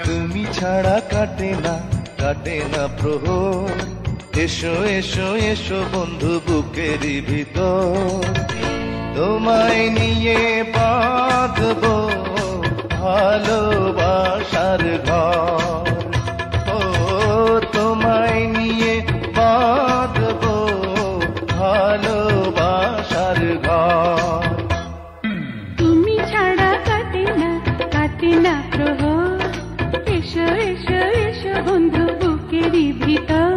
তুমি ছাড়া কাটে না প্রহর, এসো এসো এসো বন্ধু বুকেরই ভিতর, তোমায় নিয়ে বাঁধবো ভালোবাসার ঘর। ও তোমায় নিয়ে বাঁধবো ভালোবাসার ঘর। তুমি ছাড়া কাটে না প্রহর, এসো এসো এসো বন্ধু বুকেরই ভিতর,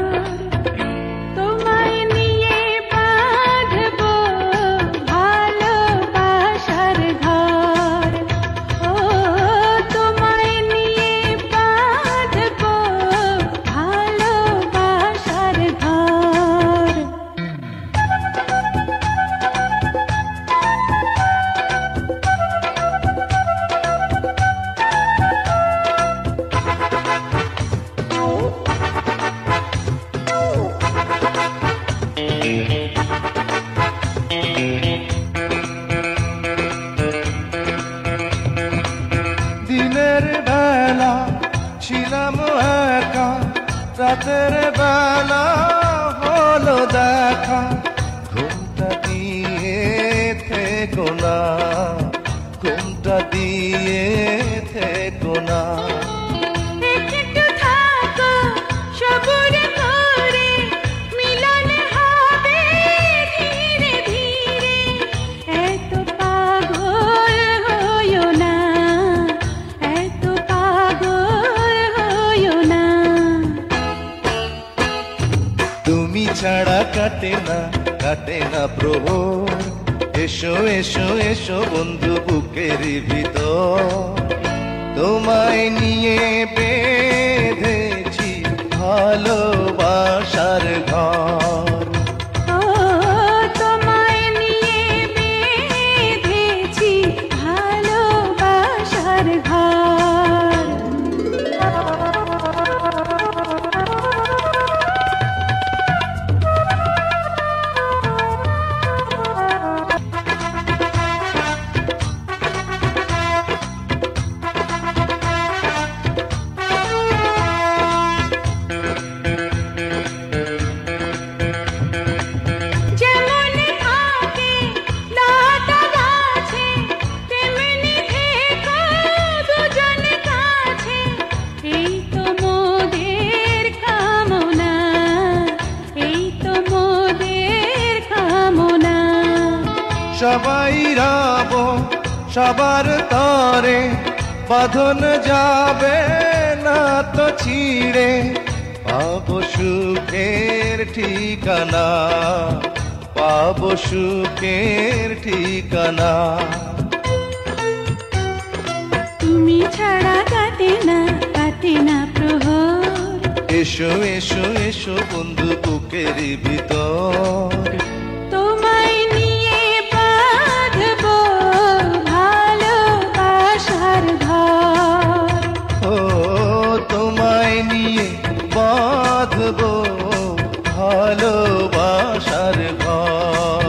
তোমায় নিয়ে বাঁধবো ভালোবাসার ঘর। ও তোমায় নিয়ে বাঁধবো ভালোবাসার ঘর। দিনের বেলা ছিলাম একা, রাতের বেলা হলো দেখা, ঘুমটা দিয়ে থেকো না, ঘুমটা দিয়ে থেকো না। একটু থাকো সবুর করে, মিলন হবে ধীরে ধীরে, এত পাগল হইও না, এত পাগল হইও না। তুমি ছাড়া কাটে না প্রহর, এসো এসো এসো বন্ধু বুকেরই ভিতর, তোমায় নিয়ে বেঁধেছি ভালোবাসার ঘর। ও তোমায় নিয়ে বেঁধেছি ভালোবাসার ঘর। যেমন থাকে লতা গাছে, তেমনি থেকো দুজন কাছে, এই তো মোদের কামনা, এই তো মোদের কামনা। সবাই রব সবার তরে, বাঁধন যাবে না তো ছিঁড়ে, পাবো সুখের ঠিকানা, পাবো সুখের ঠিকানা। তুমি ছাড়া কাটে না প্রহর, এসো এসো এসো বন্ধু বুকেরই ভিতর, তোমায় নিয়ে বাঁধবো ভালোবাসার ঘর। ও তোমায় নিয়ে বাঁধবো ভালোবাসার ঘর।